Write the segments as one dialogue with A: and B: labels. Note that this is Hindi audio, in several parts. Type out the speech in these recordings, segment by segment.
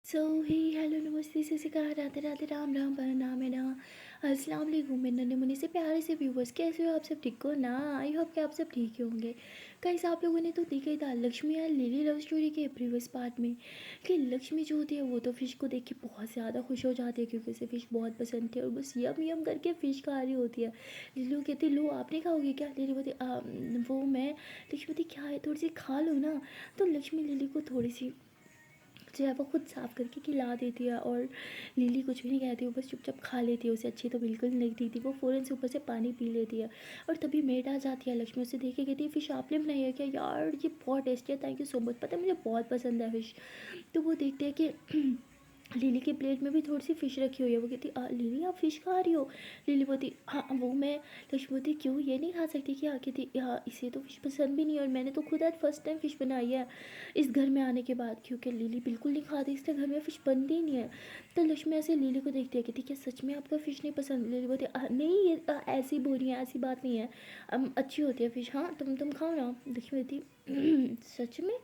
A: सो हे हेलो नमस्ते सत श्री अकाल राधे राधे राम राम नाम है ना। अस्सलाम वालेकुम मेरे नन्हे मुन्ने से प्यारे से व्यूवर्स, कैसे हो आप सब? ठीक हो ना? आई होप कि आप सब ठीक ही होंगे। गाइस, आप लोगों ने तो देखा ही था लक्ष्मी और लिली लव स्टोरी के प्रीवियस पार्ट में कि लक्ष्मी जो होती है वो तो फ़िश को देख के बहुत ज़्यादा खुश हो जाती है क्योंकि उसे फ़िश बहुत पसंद थी और बस यम यम करके फ़िश खा रही होती है। लिली कहती लो आपने खाओगे क्या? लिली बोलती वो मैं। लक्ष्मी बोलती क्या है, थोड़ी सी खा लो ना। तो लक्ष्मी लिली को थोड़ी सी जो है वो खुद साफ़ करके खिला देती है और लिली कुछ भी नहीं कहती, वो बस चुपचाप खा लेती है। उसे अच्छी तो बिल्कुल नहीं लगती थी, वो फ़ौरन से ऊपर से पानी पी लेती है। और तभी मेड आ जाती है, लक्ष्मी उसे देख के कहती है फ़िश आपने बनाई है क्या? यार ये बहुत टेस्टी है, थैंक यू सो मच, पता है मुझे बहुत पसंद है फ़िश। तो वो देखते हैं कि लिली के प्लेट में भी थोड़ी सी फ़िश रखी हुई है। वो कहती लिली आप फ़िश खा रही हो? लिली बोलती हाँ वो मैं। लक्ष्मी बोलती क्यों, ये नहीं खा सकती क्या? कहती हाँ इसे तो फ़िश पसंद भी नहीं है और मैंने तो खुद आज फर्स्ट टाइम फ़िश बनाई है इस घर में आने के बाद, क्योंकि लिली बिल्कुल नहीं खाती, इसलिए घर में फ़िश बनती ही नहीं है। तो लक्ष्मी ऐसे लिली को देखती है, कहती क्या सच में आपको फ़िश नहीं पसंद? लिली बोलती नहीं ये ऐसी ही बोल रही है, ऐसी बात नहीं है, अच्छी होती है फ़िश, हाँ तुम खाओ ना। लक्ष्मी बोलती सच में?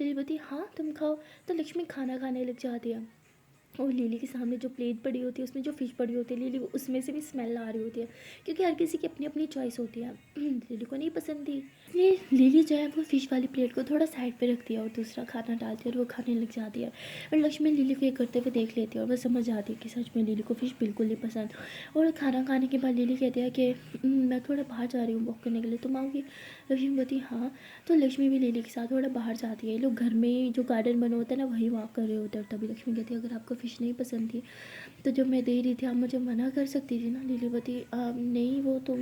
A: लिली बोलती हाँ तुम खाओ। तो लक्ष्मी खाना खाने लग जाती है और लिली के सामने जो प्लेट पड़ी होती है उसमें जो फ़िश पड़ी होती है, लिली को उसमें से भी स्मेल आ रही होती है क्योंकि हर किसी की अपनी अपनी चॉइस होती है। लिली को नहीं पसंद थी, ये लिली जो है वो फ़िश वाली प्लेट को थोड़ा साइड पे रखती है और दूसरा खाना डालती है और वो खाने लग जाती है। और लक्ष्मी लिली को ये करते हुए देख लेती है और वह समझ जाती है कि सच में लिली को फ़िश बिल्कुल नहीं पसंद। और खाना खाने के बाद लिली कहती है कि मैं थोड़ा बाहर जा रही हूँ वॉक करने के लिए, तुम आओगी? लक्ष्मी बोलती हाँ। तो लक्ष्मी भी लिली के साथ थोड़ा बाहर जाती है, ये लोग घर में जो गार्डन बना होता है ना वहीं वॉक कर रहे होते हैं। और तभी लक्ष्मी कहती है अगर आपको फ़िश नहीं पसंद थी तो जब मैं दे रही थी आप मुझे मना कर सकती थी ना। लिली बोलती नहीं वो तुम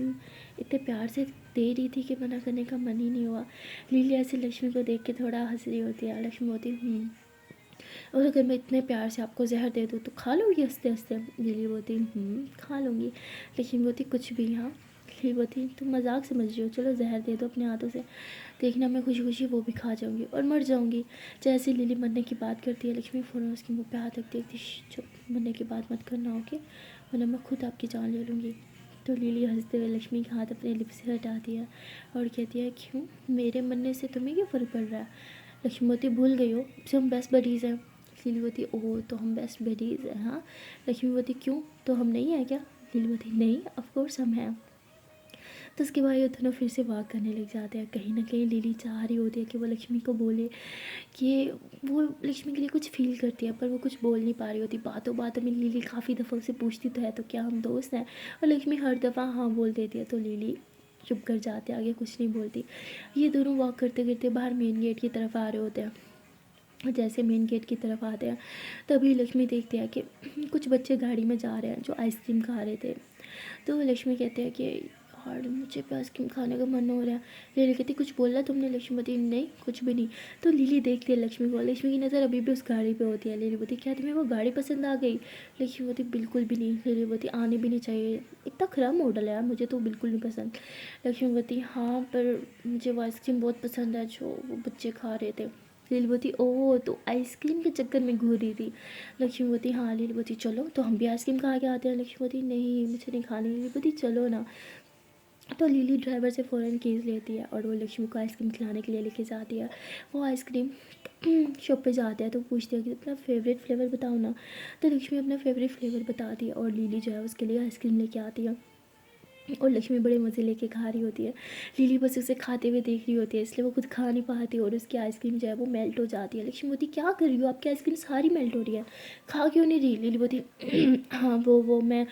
A: इतने प्यार से दे रही थी कि मना करने का मन ही नहीं हुआ। लिली ऐसे लक्ष्मी को देख के थोड़ा हंस रही होती है। लक्ष्मी होती और अगर मैं इतने प्यार से आपको जहर दे दूँ तो खा लोगी? हंसते हंसते लिली बोती खा लूँगी। लक्ष्मी बोती कुछ भी, हाँ। लिली बोती तुम मजाक समझ रही हो, चलो जहर दे दो अपने हाथों से, देखना मैं खुशी खुशी वो भी खा जाऊँगी और मर जाऊँगी। जैसे लिली मरने की बात करती है लक्ष्मी फ़ौरन उसके मुँह पे हाथ रखती है, चुप, मरने की बात मत करना ओके, वरना मैं खुद आपकी जान ले लूँगी। तो लिली हंसते हुए लक्ष्मी का हाथ अपने लिप से हटाती है और कहती है क्यों, मेरे मरने से तुम्हें क्या फ़र्क पड़ रहा है? लक्ष्मी बोती भूल गई हो से हम बेस्ट बडीज़ हैं। लिली बोती ओह तो हम बेस्ट बडीज़ हैं हाँ। लक्ष्मी बोती क्यों, तो हम नहीं हैं क्या? लिली बोती नहीं ऑफ कोर्स हम हैं। तो उसके बाद ये दोनों फिर से वॉक करने लग जाते हैं। कहीं ना कहीं लिली चाह रही होती है कि वो लक्ष्मी को बोले कि वो लक्ष्मी के लिए कुछ फील करती है, पर वो कुछ बोल नहीं पा रही होती। बातों बातों में लिली काफ़ी दफ़ा उसे पूछती तो है तो क्या हम दोस्त हैं, और लक्ष्मी हर दफ़ा हाँ बोल देती है। तो लिली चुप कर जाते, आगे कुछ नहीं बोलती। ये दोनों वॉक करते करते बाहर मेन गेट की तरफ आ रहे होते हैं। जैसे मेन गेट की तरफ आते हैं तभी लक्ष्मी देखती है कि कुछ बच्चे गाड़ी में जा रहे हैं जो आइसक्रीम खा रहे थे। तो लक्ष्मी कहते हैं कि यार मुझे भी आइसक्रीम खाने का मन हो रहा है। लिली कहती कुछ बोला तुमने? लक्ष्मी बोलती नहीं कुछ भी नहीं। तो लिली देखती है लक्ष्मी को, लक्ष्मी की नज़र अभी भी उस गाड़ी पे होती है। लिली बोलती क्या तुम्हें वो गाड़ी पसंद आ गई? लक्ष्मी बोलती बिल्कुल भी नहीं। लिली बोलती आने भी नहीं चाहिए, इतना ख़राब मॉडल है यार, मुझे तो बिल्कुल नहीं पसंद। लक्ष्मी बोलती हाँ पर मुझे वो आइसक्रीम बहुत पसंद है जो वो बच्चे खा रहे थे। लिली बोलती ओह तो आइसक्रीम के चक्कर में घूर रही थी। लक्ष्मी बोलती हाँ। लिली बोलती चलो तो हम भी आइसक्रीम खा के आते हैं। लक्ष्मी बोलती नहीं मुझे नहीं खानी। लिली बोलती चलो ना। तो लिली ड्राइवर से फ़ौरन कीज़ लेती है और वो लक्ष्मी को आइसक्रीम खिलाने के लिए लेके जाती है। वो आइसक्रीम शॉप पे जाते हैं तो पूछती है कि अपना फेवरेट फ्लेवर बताओ ना। तो लक्ष्मी अपना फेवरेट फ्लेवर बताती है और लिली जो है उसके लिए आइसक्रीम लेके आती है और लक्ष्मी बड़े मज़े लेके खा रही होती है। लिली बस उसे खाते हुए देख रही होती है, इसलिए वो खुद खा नहीं पाती और उसकी आइसक्रीम जो है वो मेल्ट हो जाती है। लक्ष्मी बोलती क्या कर रही हो, आपकी आइसक्रीम सारी मेल्ट हो रही है, खा क्यों नहीं रही? लिली बोलती हाँ वो मैं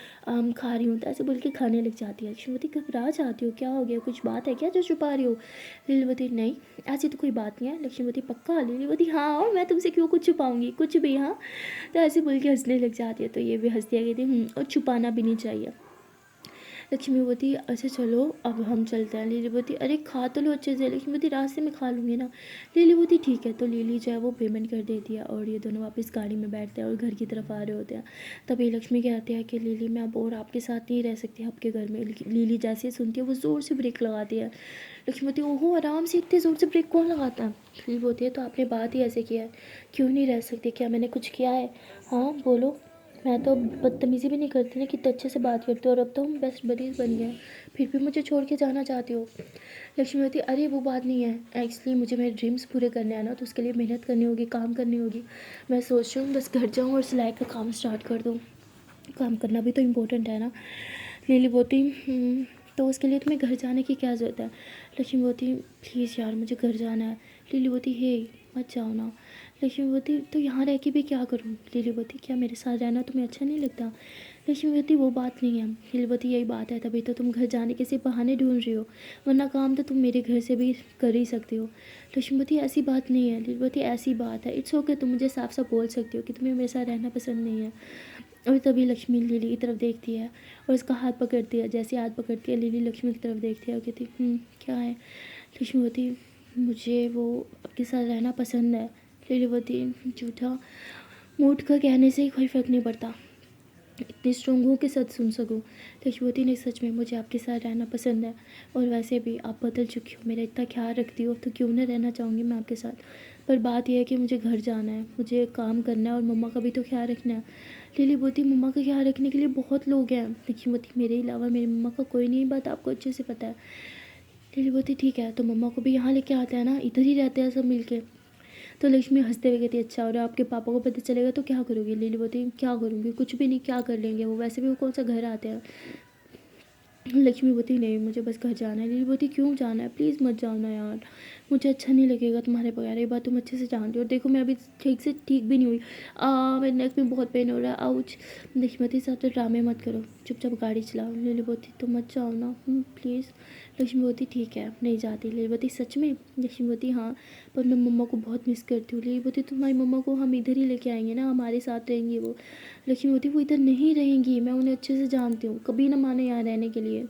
A: खा रही हूँ। तो ऐसे बोल के खाने लग जाती है। लक्ष्मी बोलती घबरा जाती हो, क्या हो गया, कुछ बात है क्या जो छुपा रही हो? लिली बोलती नहीं ऐसी तो कोई बात नहीं है। लक्ष्मी बोलती पक्का? लिली बोलती हाँ और मैं तुमसे क्यों कुछ छुपाऊंगी, कुछ भी हाँ। तो ऐसे बोल के हंसने लग जाती है। तो ये भी हंसती है कहती और छुपाना भी नहीं चाहिए। लक्ष्मी बोती अच्छा चलो अब हम चलते हैं। लिली बोती अरे खा तो लो अच्छे से। लक्ष्मी बोती रास्ते में खा लूँगी ना। लिली बोती ठीक है। तो लिली जो है वो पेमेंट कर देती है और ये दोनों वापस गाड़ी में बैठते हैं और घर की तरफ आ रहे होते हैं। तभी लक्ष्मी कहती है कि लिली मैं अब और आपके साथ नहीं रह सकती आपके घर में। लिली जैसे ही सुनती है वो ज़ोर से ब्रेक लगाती है। लक्ष्मी बोती ओहो आराम से, इतने ज़ोर से ब्रेक कौन लगाता है? लिली बोती है तो आपने बात ही ऐसे किया है, क्यों नहीं रह सकती, क्या मैंने कुछ किया है? हाँ बोलो। मैं तो बदतमीज़ी भी नहीं करती ना, कितने अच्छे से बात करते हो, और अब तो हम बेस्ट बडीज़ बन गए हैं, फिर भी मुझे छोड़ के जाना चाहती हो। लक्ष्मी कहती अरे वो बात नहीं है, एक्चुअली मुझे मेरे ड्रीम्स पूरे करने हैं ना, तो उसके लिए मेहनत करनी होगी, काम करनी होगी। मैं सोच रही हूँ बस घर जाऊँ और सिलाई का काम स्टार्ट कर दूँ, काम करना भी तो इम्पोर्टेंट है ना। लिली बोती तो उसके लिए तुम्हें घर जाने की क्या ज़रूरत है। लक्ष्मी बोती प्लीज़ यार मुझे घर जाना है। लिली बोती हे मत जाओ ना। लक्ष्मी बोती तो यहाँ रह के भी क्या करूँ। लिली बोती क्या मेरे साथ रहना तुम्हें अच्छा नहीं लगता। लक्ष्मी बोती वो बात नहीं है। लिली बोती यही बात है, तभी तो तुम घर जाने के सिर्फ बहाने ढूंढ रही हो, वरना काम तो तुम मेरे घर से भी कर ही सकती हो। लक्ष्मी बोती ऐसी बात नहीं है। लिली बोती ऐसी बात है, इट्स ओके, तुम मुझे साफ साफ बोल सकती हो कि तुम्हें मेरे साथ रहना पसंद नहीं है। और तभी लक्ष्मी लिली की तरफ देखती है और उसका हाथ पकड़ती है। जैसे हाथ पकड़ती है लिली लक्ष्मी की तरफ देखती है और कहती क्या है। लक्ष्मी बोती मुझे वो आपके साथ रहना पसंद है। लिली बोती झूठा मूठ का कहने से ही कोई फ़र्क नहीं पड़ता, इतनी स्ट्रॉन्ग हूँ कि सच सुन सकूँ। लक्ष्मीवती ने सच में मुझे आपके साथ रहना पसंद है, और वैसे भी आप बदल चुकी हो, मेरा इतना ख्याल रखती हो, तो क्यों ना रहना चाहूँगी मैं आपके साथ। पर बात यह है कि मुझे घर जाना है, मुझे काम करना है, और मम्मा का भी तो ख्याल रखना है। लिली बोती मम्मा का ख्याल रखने के लिए बहुत लोग हैं लक्ष्मीवती, मेरे अलावा मेरी मम्मा का कोई नहीं, बात आपको अच्छे से पता है। लिली बोती ठीक है, तो मम्मा को भी यहाँ लेके आते हैं ना, इधर ही रहते हैं सब मिलके। तो लक्ष्मी हंसते हुए कहती अच्छा, और आपके पापा को पता चलेगा तो क्या करोगी। लिली बोती क्या करूँगी, कुछ भी नहीं, क्या कर लेंगे वो, वैसे भी वो कौन सा घर आते हैं। लक्ष्मी बोती नहीं मुझे बस घर जाना है। लिली बोती क्यों जाना है, प्लीज़ मत जाओ ना यार, मुझे अच्छा नहीं लगेगा तुम्हारे बगैर, ये बात तुम अच्छे से जानती हो, और देखो मैं अभी ठीक से ठीक भी नहीं हुई, मेरे नेक में बहुत पेन हो रहा है, आउच। लक्ष्मी बोती साथ तो ड्रामे मत करो, चुपचाप गाड़ी चलाओ। लिली बोती तो मत जाओ ना प्लीज़। लक्ष्मी बोती ठीक है नहीं जाती। लिली बोती सच में। लक्ष्मी बोती हाँ, पर मैं मम्मा को बहुत मिस करती हूँ। लिली बोती तुम्हारी मम्मा को हम इधर ही लेके आएंगे ना, हमारे साथ रहेंगी वो। लक्ष्मी बोती वो इधर नहीं रहेंगी, मैं उन्हें अच्छे से जानती हूँ, कभी ना माने यहाँ रहने के लिए,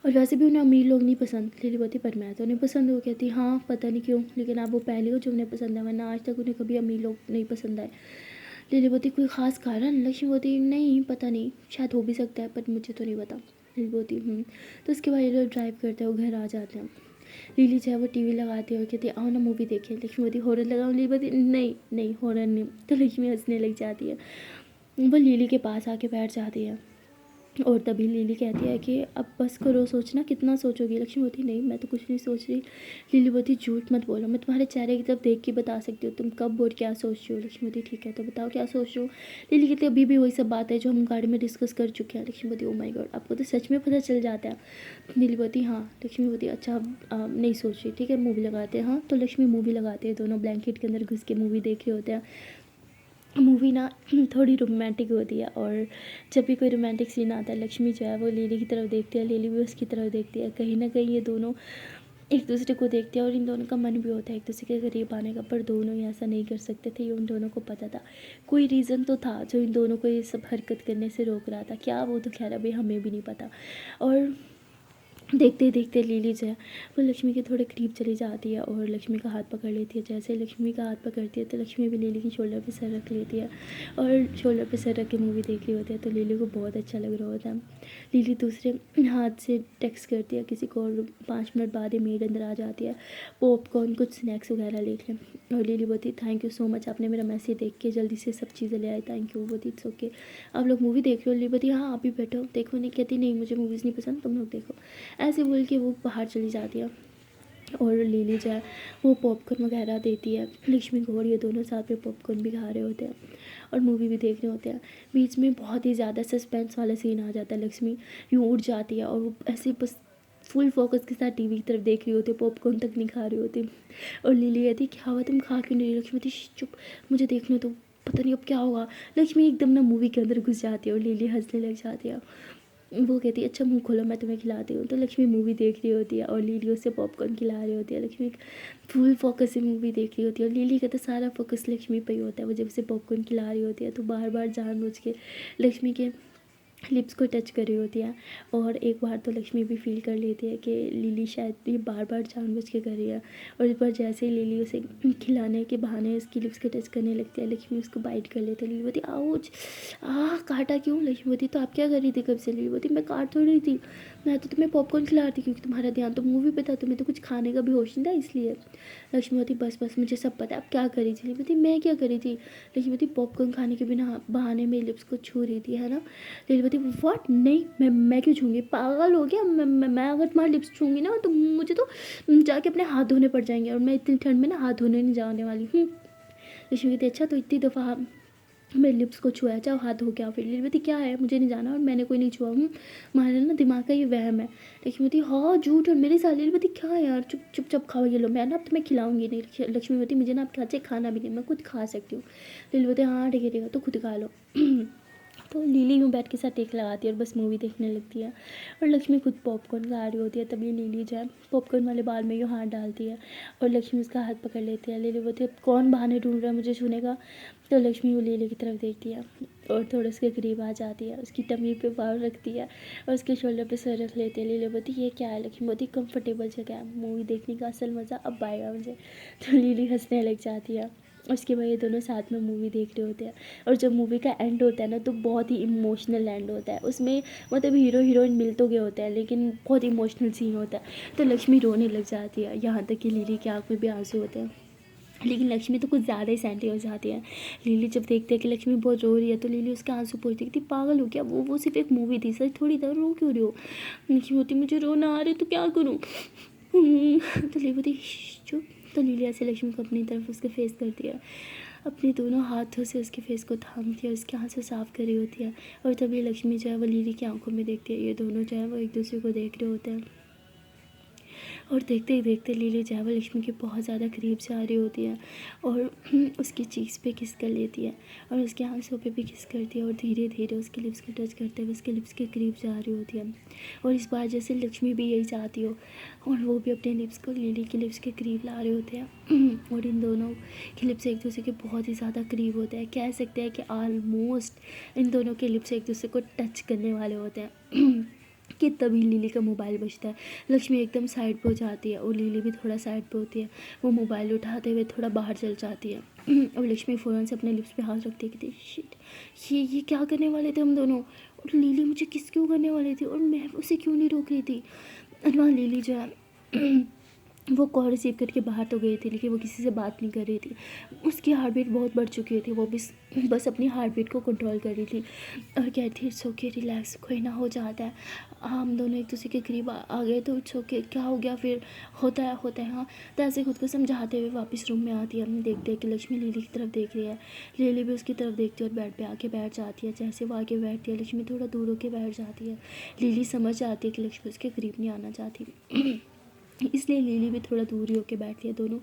A: और वैसे भी उन्हें अमीर लोग नहीं पसंद। लिली बोती पर मैं तो उन्हें पसंद हो। कहती हाँ पता नहीं क्यों, लेकिन आप वो पहली हो जो उन्हें पसंद है, वरना आज तक उन्हें कभी अमीर लोग नहीं पसंद आए। लिली बोती कोई ख़ास कारण। लक्ष्मी बोती नहीं पता नहीं, शायद हो भी सकता है, पर मुझे तो नहीं पता। लिली बोती तो उसके बाद ये लोग ड्राइव करते हैं, वो घर आ जाते हैं। लिली जो है वो टीवी लगाती है और कहती है आओ ना मूवी देखें। लक्ष्मी बोती हॉरर लगाओ। लिली बोती नहीं नहीं हॉरर नहीं। तो लक्ष्मी हंसने लग जाती है, वो लिली के पास आके बैठ जाती है, और तभी लिली कहती है कि अब बस करो सोचना, कितना सोचोगी। लक्ष्मी बोती नहीं मैं तो कुछ नहीं सोच रही। लिली बोती झूठ मत बोलो, मैं तुम्हारे चेहरे की तरफ देख के बता सकती हूँ तुम कब और क्या सोच रही हो। लक्ष्मी बोती ठीक है तो बताओ क्या सोच रही हो। लिली कहती अभी भी वही सब बात है जो हम गाड़ी में डिस्कस कर चुके हैं। लक्ष्मी बोती ओ माय गॉड, आपको तो सच में पता चल जाता है। लिली बोती हाँ। लक्ष्मी बोती अच्छा अब नहीं सोच रही, ठीक है मूवी लगाते हैं। हाँ तो लक्ष्मी मूवी लगाते हैं, दोनों ब्लैंकेट के अंदर घुस के मूवी देख रहे होते हैं। मूवी ना थोड़ी रोमांटिक होती है, और जब भी कोई रोमांटिक सीन आता है लक्ष्मी जो है वो लिली की तरफ देखती है, लिली भी उसकी तरफ देखती है, कहीं ना कहीं ये दोनों एक दूसरे को देखते हैं, और इन दोनों का मन भी होता है एक दूसरे के करीब आने का, पर दोनों ही ऐसा नहीं कर सकते थे, ये उन दोनों को पता था। कोई रीज़न तो था जो इन दोनों को ये सब हरकत करने से रोक रहा था, क्या वो तो खैर अभी हमें भी नहीं पता। और देखते ही देखते लिली जो है वो लक्ष्मी के थोड़े करीब चली जाती है और लक्ष्मी का हाथ पकड़ लेती है। जैसे लक्ष्मी का हाथ पकड़ती है तो लक्ष्मी भी लिली की शोल्डर पे सर रख लेती है, और शोल्डर पे सर रख के मूवी देख रही होती है, तो लिली को बहुत अच्छा लग रहा होता है। लिली दूसरे हाथ से टेक्स्ट करती है किसी को, और 5 मिनट बाद ही मेड अंदर आ जाती है, पॉपकॉर्न कुछ स्नैक्स वगैरह लेके। और लिली बोती थैंक यू सो मच, आपने मेरा मैसेज देख के जल्दी से सब चीज़ें ले आई, थैंक यू। बोती इट्स ओके, आप लोग मूवी देख रहे हो। लिली बोती हाँ आप भी बैठो देखो। नहीं कहती नहीं मुझे मूवीज़ नहीं पसंद, तुम लोग देखो। ऐसे बोल के वो बाहर चली जाती है, और लिली जो है वो पॉपकॉर्न वगैरह देती है लक्ष्मी को, और ये दोनों साथ में पॉपकॉर्न भी खा रहे होते हैं और मूवी भी देख रहे होते हैं। बीच में बहुत ही ज़्यादा सस्पेंस वाला सीन आ जाता है, लक्ष्मी यूँ उठ जाती है और वो ऐसे बस फुल फोकस के साथ टीवी की तरफ देख रही होती है, पॉपकॉर्न तक नहीं खा रही होती। और लिली कहती क्या हुआ तुम खा क्यों नहीं रही। लक्ष्मी कहती चुप, मुझे देखने तो, पता नहीं अब क्या होगा। लक्ष्मी एकदम ना मूवी के अंदर घुस जाती है और लिली हंसने लग जाती है। वो कहती है अच्छा मुंह खोलो मैं तुम्हें खिलाती हूँ। तो लक्ष्मी मूवी देख रही होती है और लिली उससे पॉपकॉर्न खिला रही होती है। लक्ष्मी फुल फोकस से मूवी देख रही होती है और लिली का तो सारा फोकस लक्ष्मी पे ही होता है। वो जब उसे पॉपकॉर्न खिला रही होती है तो बार बार जानबूझ के लक्ष्मी के लिप्स को टच कर रही होती है। और एक बार तो लक्ष्मी भी फील कर लेती है कि लिली शायद ये बार बार जानबूझ के कर रही है। और इस बार जैसे ही लिली उसे खिलाने के बहाने उसकी लिप्स को टच करने लगती है, लक्ष्मी उसको बाइट कर लेती है। लिली बोलती आउच, काटा क्यों? लक्ष्मी बोलती तो आप क्या कर रही थी कब से? लिली बोलती मैं काट थोड़ी रही थी, मैं तो तुम्हें पॉपकॉर्न खिला रही थी क्योंकि तुम्हारा ध्यान तो मूवी पे था, तुम्हें तो कुछ खाने का भी होश नहीं था इसलिए। लक्ष्मी बोलती बस बस मुझे सब पता है, अब क्या करी थी? लिली बोलती मैं क्या करी थी? लक्ष्मी बोलती पॉपकॉर्न खाने के बिना बहाने में लिप्स को छू रही थी, है ना? लिली बोलती व्हाट? नहीं, मैं क्यों छूँगी? पागल हो गया? मैं अगर तुम्हारे लिप्स छूँगी ना तो मुझे तो जाके अपने हाथ धोने पड़ जाएंगे, और मैं इतनी ठंड में ना हाथ धोने नहीं जाने वाली हूँ। लक्ष्मी कहती अच्छा तो इतनी दफ़ा मेरे लिप्स को छुआ, चाहो हाथ धो के आओ फिर। लिली बोलती क्या है, मुझे नहीं जाना और मैंने कोई नहीं छुआ। तुम्हारे ना दिमाग का ये वहम है। लक्ष्मी बोलती हाँ झूठ, और मेरे साथ। लिली बोलती क्या है यार, चुप खाओ ये लो, मैं ना अब तुम्हें खिलाऊंगी नहीं। लक्ष्मी बोलती मुझे ना आपके हाथ से खाना भी नहीं, मैं खुद खा सकती हूँ। लिली बोलती हाँ ठीक है तो खुद खा लो। तो लिली यूँ बैठ के साथ टेक लगाती है और बस मूवी देखने लगती है। और लक्ष्मी खुद पॉपकॉर्न खा रही होती है, तभी लिली जो है पॉपकॉर्न वाले बाल में यूँ हाथ डालती है और लक्ष्मी उसका हाथ पकड़ लेती है। लिली बोलती है कौन बहाने ढूंढ रहा है मुझे छूने का? तो लक्ष्मी वो लिली की तरफ देखती है और थोड़ा उसके करीब आ जाती है, उसकी टमी पे पाँव रखती है और उसके शोल्डर पे सर रख लेती है। लिली बोलती ये क्या है? लक्ष्मी बोलती कंफर्टेबल जगह है, मूवी देखने का असल मज़ा अब आएगा मुझे। तो लिली हंसने लग जाती है। उसके बाद ये दोनों साथ में मूवी देख रहे होते हैं। और जब मूवी का एंड होता है ना तो बहुत ही इमोशनल एंड होता है उसमें, मतलब हीरो हीरोइन मिल तो गए होते हैं लेकिन बहुत इमोशनल सीन होता है। तो लक्ष्मी रोने लग जाती है, यहाँ तक कि लिली की आँख में भी आंसू होते हैं। लेकिन लक्ष्मी तो कुछ ज़्यादा ही सैंटी हो जाती है। लिली जब देखती है कि लक्ष्मी बहुत रो रही है तो लिली उसके आंसू पोंछती है कि पागल हो क्या, वो सिर्फ एक मूवी थी, सच थोड़ी था, रो क्यों रही हो? लक्ष्मी होती मुझे रोना आ रही तो क्या करूँ? तो लिली बोलती चुप। तो लिली ऐसे लक्ष्मी को अपनी तरफ उसके फेस करती है, अपने दोनों हाथों से उसके फेस को थामती है, उसके आंसू साफ कर रही होती है। और तभी लक्ष्मी जो है वो लिली की आंखों में देखती है, ये दोनों जो है वो एक दूसरे को देख रहे होते हैं। और देखते ही देखते लिली जो है वो लक्ष्मी के बहुत ज़्यादा करीब से आ रही होती है और उसकी चीक्स पे किस कर लेती है और उसके आंसू पे भी किस करती है और धीरे धीरे उसके लिप्स को टच करते हुए उसके लिप्स के करीब जा रही होती है। और इस बार जैसे लक्ष्मी भी यही चाहती हो और वो भी अपने लिप्स को लिली के लिप्स के करीब ला रहे होते हैं। और इन दोनों के लिप्स एक दूसरे के बहुत ही ज़्यादा करीब होते हैं, कह सकते हैं कि ऑलमोस्ट इन दोनों के लिप्स एक दूसरे को टच करने वाले होते हैं। कि तभी लिली का मोबाइल बजता है। लक्ष्मी एकदम साइड पे हो जाती है और लिली भी थोड़ा साइड पे होती है। वो मोबाइल उठाते हुए थोड़ा बाहर चल जाती है और लक्ष्मी फ़ौरन से अपने लिप्स पे हाथ रखती है कि शिट, ये क्या करने वाले थे हम दोनों? और लिली मुझे किस क्यों करने वाली थी और मैं उसे क्यों नहीं रोक रही थी? और वहाँ लिली जो है वो कॉल रिसीव करके बाहर तो गई थी लेकिन वो किसी से बात नहीं कर रही थी। उसकी हार्ट बीट बहुत बढ़ चुकी थी, वो भी बस अपनी हार्ट बीट को कंट्रोल कर रही थी और कहती इट्स ओके रिलैक्स, कोई ना हो जाता है। हम दोनों एक दूसरे के करीब आ गए तो इट्स ओके, क्या हो गया फिर, होता है हाँ। तो ऐसे खुद को समझाते हुए वापस रूम में आती है। हम देखते हैं कि लक्ष्मी लिली की तरफ देख रही है, लिली भी उसकी तरफ देखती है और बेड पे आके बैठ जाती है। जैसे वो आके बैठती है लक्ष्मी थोड़ा दूर होके बैठ जाती है। लिली समझ जाती है कि लक्ष्मी उसके करीब नहीं आना चाहती इसलिए लिली भी थोड़ा दूर ही होके बैठती है, दोनों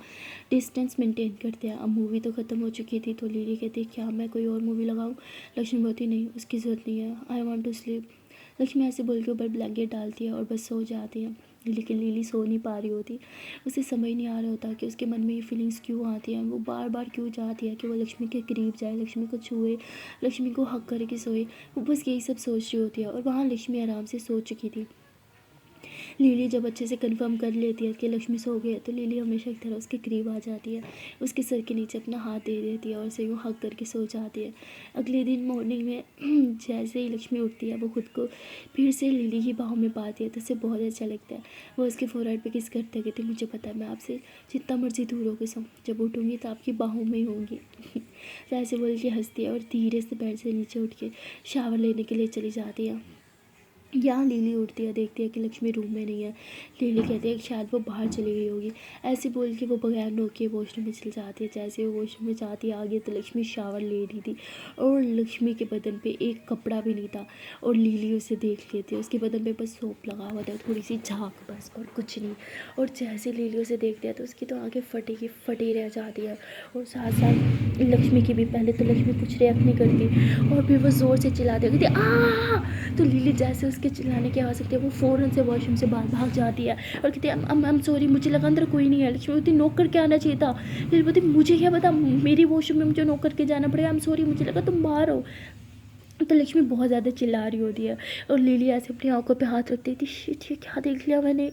A: डिस्टेंस मेंटेन करते हैं। अब मूवी तो ख़त्म हो चुकी थी तो लिली कहती है क्या मैं कोई और मूवी लगाऊं? लक्ष्मी बोलती नहीं उसकी ज़रूरत नहीं है, I want to sleep. Lakshmi ऐसे बोल के ऊपर ब्लैंकेट डालती है और बस सो जाती है। लेकिन लिली सो नहीं पा रही होती, उसे समझ नहीं आ रहा होता कि उसके मन में ये फीलिंग्स क्यों आती हैं, वो बार बार क्यों चाहती है कि वो लक्ष्मी के करीब जाए, लक्ष्मी को छुए, लक्ष्मी को हक करके सोए। वो बस यही सब सोच रही होती है और वहाँ लक्ष्मी आराम से सो चुकी थी। लिली जब अच्छे से कंफर्म कर लेती है कि लक्ष्मी सो गई है तो लिली हमेशा की तरह उसके करीब आ जाती है, उसके सर के नीचे अपना हाथ दे देती है और उसे यूँ हग करके सो जाती है। अगले दिन मॉर्निंग में जैसे ही लक्ष्मी उठती है वो खुद को फिर से लिली की बाहों में पाती है तो उसे बहुत अच्छा लगता है। वो उसके फोरहेड पे किस करते कहती मुझे पता है मैं आपसे जितना मर्जी दूर होकर सो, जब उठूँगी तो आपकी बाहों में ही होंगी। तो ऐसे बोल के हंसती है और धीरे से बेड से नीचे उठ के शावर लेने के लिए चली जाती है। यहाँ लिली उठती है, देखती है कि लक्ष्मी रूम में नहीं है। लिली कहती है कि शायद वो बाहर चली गई होगी। ऐसे बोल के वो बगैर नोके वॉशरूम में चली जाती है। जैसे वो वॉशरूम में जाती है आगे तो लक्ष्मी शावर ले रही थी और लक्ष्मी के बदन पे एक कपड़ा भी नहीं था और लिली उसे देख लेती है, उसके बदन पे बस सोप लगा हुआ था, थोड़ी सी झाग बस और कुछ नहीं। और जैसे लिली उसे देखती है तो उसकी तो आंखें फटी की फटी रह जाती है और साथ साथ लक्ष्मी की भी। पहले तो लक्ष्मी कुछ रिएक्ट नहीं करती और फिर वो ज़ोर से चिल्लाती है, कहती आ। तो लिली जैसे उसके चिल्लाने की आवाज़ सकती है वो फ़ौरन से वॉशरूम से बाहर भाग जाती है और कहती है I'm सॉरी, मुझे लगा अंदर कोई नहीं है। लक्ष्मी बोलती नॉक करके आना चाहिए था। लिली बोलती मुझे क्या पता, मेरी वॉशरूम में मुझे नॉक करके जाना पड़ेगा, I'm सॉरी, मुझे लगा तुम बाहर हो। तो लक्ष्मी बहुत ज़्यादा चिल्ला रही होती है और लिली ऐसे अपनी आंखों पे हाथ रख देती, शिट ये क्या देख लिया मैंने,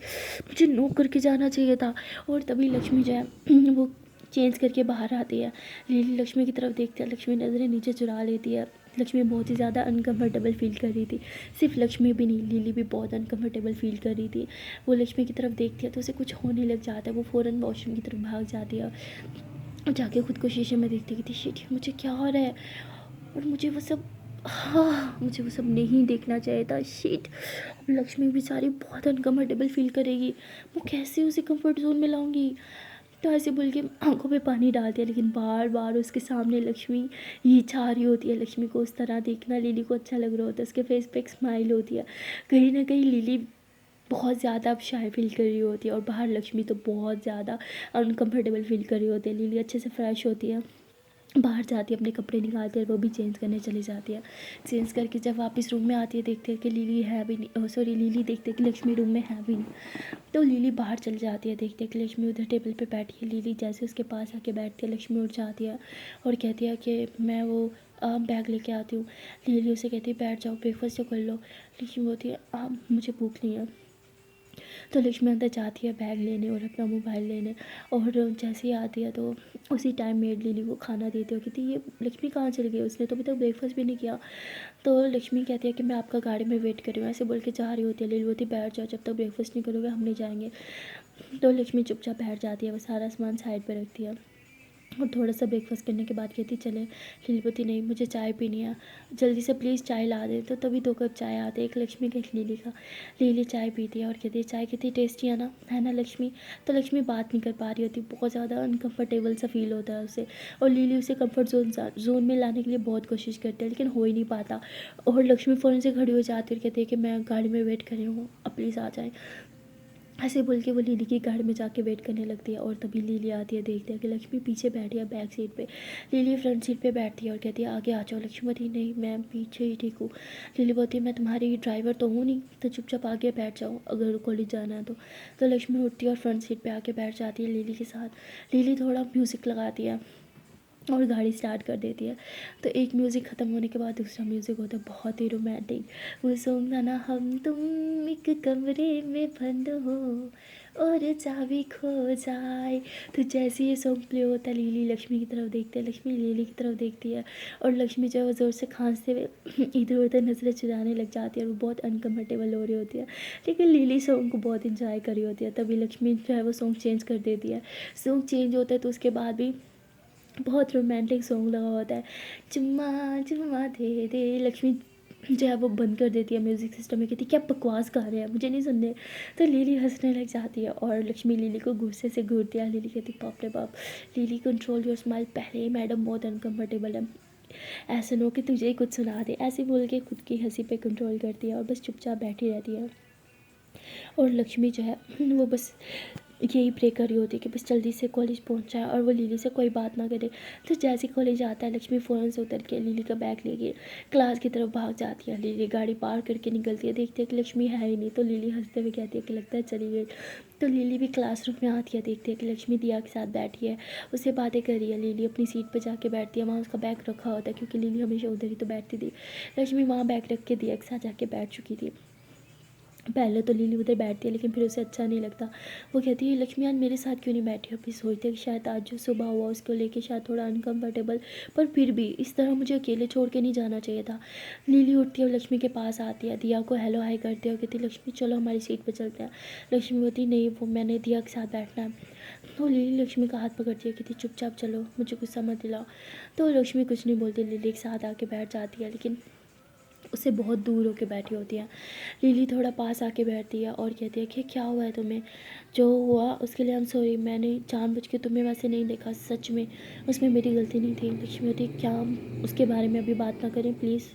A: मुझे नो करके जाना चाहिए था। और तभी लक्ष्मी जो है वो चेंज करके बाहर आती है। लिली लक्ष्मी की तरफ देखती है, लक्ष्मी नज़रें नीचे चुरा लेती है। लक्ष्मी बहुत ही ज़्यादा अनकंफर्टेबल फील कर रही थी। सिर्फ लक्ष्मी भी नहीं, लिली भी बहुत अनकंफर्टेबल फील कर रही थी। वो लक्ष्मी की तरफ देखती है तो उसे कुछ होने लग जाता है, वो फ़ौरन वॉशरूम की तरफ भाग जाती है और जाके खुद को शीशे में देखती कि शिट मुझे क्या हो रहा है, और मुझे वो सब, हाँ मुझे वो सब नहीं देखना चाहिए था, शिट। अब लक्ष्मी बेचारी बहुत अनकम्फर्टेबल फील करेगी, वो कैसे उसे कंफर्ट जोन में लाऊंगी। तो ऐसे बोल के आंखों पे पानी डालती है, लेकिन बार बार उसके सामने लक्ष्मी ये चाह रही होती है, लक्ष्मी को उस तरह देखना लिली को अच्छा लग रहा होता है, उसके फेस पे एक स्माइल होती है। कहीं ना कहीं लिली बहुत ज़्यादा अब शाय फील कर रही होती है और बाहर लक्ष्मी तो बहुत ज़्यादा अनकम्फर्टेबल फील कर रही होती है। लिली अच्छे से फ्रेश होती है, बाहर जाती है, अपने कपड़े निकालती है और वो भी चेंज करने चली जाती है। चेंज करके जब वापस रूम में आती है देखती है कि लिली है भी नहीं, सॉरी लिली देखती है कि लक्ष्मी रूम में है भी नहीं। तो लिली बाहर चली जाती है, देखती है कि लक्ष्मी उधर टेबल पे बैठी है। लिली जैसे उसके पास आके बैठती है, लक्ष्मी उठ जाती है और कहती है कि मैं वो बैग लेके आती हूँ। लिली उसे कहती है बैठ जाओ, ब्रेकफास्ट तो कर लो। लक्ष्मी बोलती है मुझे भूख नहीं है। तो लक्ष्मी अंदर जाती है बैग लेने और अपना मोबाइल लेने, और जैसे ही आती है तो उसी टाइम मेड लिली को खाना देती हो, कहती ये लक्ष्मी कहाँ चली गई, उसने तो अभी तक ब्रेकफास्ट भी नहीं किया। तो लक्ष्मी कहती है कि मैं आपका गाड़ी में वेट कर रही हूँ, ऐसे बोल के जा रही होती है। लिली बोलती बैठ जाओ, जब तक ब्रेकफास्ट नहीं करोगे हम नहीं जाएंगे। तो लक्ष्मी चुपचाप बैठ जाती है, वो सारा सामान साइड पर रखती है और थोड़ा सा ब्रेकफास्ट करने के बाद कहती चले। लिलीपति नहीं मुझे चाय पीनी है, जल्दी से प्लीज़ चाय ला दे। तो तभी 2 कप चाय आते, एक लक्ष्मी का एक लिली का। लिली चाय पीती है और कहती है चाय कितनी टेस्टी है ना लक्ष्मी। तो लक्ष्मी बात नहीं कर पा रही होती, बहुत ज़्यादा अनकम्फर्टेबल सा फील होता है उसे, और लिली उसे कम्फर्ट जोन में लाने के लिए बहुत कोशिश करती है लेकिन हो ही नहीं पाता। और लक्ष्मी फ़ौरन से खड़ी हो जाती है और कहती है कि मैं गाड़ी में वेट कर रही हूँ, अब प्लीज़ आ जाएँ। ऐसे बोल के वो लिली की गाड़ी में जाके वेट करने लगती है और तभी लिली आती है, देखती है कि लक्ष्मी पीछे बैठी है बैक सीट पे। लिली फ्रंट सीट पे बैठती है और कहती है आगे आ जाओ। लक्ष्मी बोलती नहीं मैं पीछे ही ठीक हूँ। लिली बोलती है मैं तुम्हारी ड्राइवर तो हूँ नहीं, तो चुपचाप आगे बैठ जाओ अगर कॉलेज जाना है तो लक्ष्मी उठती है और फ्रंट सीट पर आके बैठ जाती है लिली के साथ। लिली थोड़ा म्यूज़िक लगाती है और गाड़ी स्टार्ट कर देती है। तो एक म्यूज़िक ख़त्म होने के बाद दूसरा म्यूज़िक होता है बहुत ही रोमांटिक। वो सॉन्ग था ना, हम तुम एक कमरे में बंद हो और चाबी खो जाए। तो जैसे ये सॉन्ग प्ले होता है लिली लक्ष्मी की तरफ देखती है, लक्ष्मी लिली की तरफ देखती है और लक्ष्मी जो है वो ज़ोर से खांसते हुए इधर उधर नजरें चुराने लग जाती है और वो बहुत अनकम्फर्टेबल हो रही होती है। लेकिन लिली सॉन्ग को बहुत इंजॉय कर रही होती है। तभी लक्ष्मी जो है वो सॉन्ग चेंज कर देती है। सॉन्ग चेंज होता है तो उसके बाद भी बहुत रोमांटिक सॉन्ग लगा होता है, चुम्मा चुम्मा दे दे। लक्ष्मी जो है वो बंद कर देती है म्यूज़िक सिस्टम में, कहती क्या बकवास गा रहे हैं मुझे नहीं सुनने। तो लिली हंसने लग जाती है और लक्ष्मी लिली को गुस्से से घूरती है। लिली कहती बाप रे बाप, लिली कंट्रोल योर स्माइल, पहले ही मैडम बहुत अनकम्फर्टेबल है, ऐसा ना हो कि तुझे ही कुछ सुना दे। ऐसे बोल के खुद की हंसी पे कंट्रोल करती है और बस चुपचाप बैठी रहती है। और लक्ष्मी जो है वो बस यही प्रे कर रही होती है कि बस जल्दी से कॉलेज पहुंच जाए और वो लिली से कोई बात ना करे। तो जैसे कॉलेज आता है लक्ष्मी फ़ौरन से उतर के लिली का बैग लेके क्लास की तरफ भाग जाती है। लिली गाड़ी पार करके निकलती है, देखती है कि लक्ष्मी है ही नहीं। तो लिली हंसते हुए कहती है कि लगता है चली गई। तो लिली भी क्लासरूम में आती है, देखती है कि लक्ष्मी दिया के साथ बैठी है, उससे बातें कर रही है। लिली अपनी सीट पर जाके बैठती है, वहाँ उसका बैग रखा होता है क्योंकि लिली हमेशा उधर ही तो बैठती थी। लक्ष्मी वहाँ बैग रख के दिया के साथ जाके बैठ चुकी थी। पहले तो लिली उधर बैठती है लेकिन फिर उसे अच्छा नहीं लगता। वो कहती है लक्ष्मी आज मेरे साथ क्यों नहीं बैठी हो। फिर सोचती है कि शायद आज जो सुबह हुआ उसको लेके शायद थोड़ा अनकम्फर्टेबल, पर फिर भी इस तरह मुझे अकेले छोड़ के नहीं जाना चाहिए था। लिली उठती है और लक्ष्मी के पास आती है, दिया को हेलो हाई करती है और कहती है लक्ष्मी चलो हमारी सीट पर चलते हैं। लक्ष्मी बोलती नहीं वो मैंने दिया के साथ बैठना है। तो लिली लक्ष्मी का हाथ पकड़ती है, कहती चुपचाप चलो मुझे गुस्सा मत दिलाओ। तो लक्ष्मी कुछ नहीं बोलती, लिली के साथ आके बैठ जाती है लेकिन उससे बहुत दूर होके बैठी होती है। लिली थोड़ा पास आके बैठती है और कहती है कि क्या हुआ है तुम्हें, जो हुआ उसके लिए आई एम सॉरी, मैंने जानबूझ के तुम्हें वैसे नहीं देखा, सच में उसमें मेरी गलती नहीं थी। लक्ष्मी होती है क्या हम उसके बारे में अभी बात ना करें प्लीज़।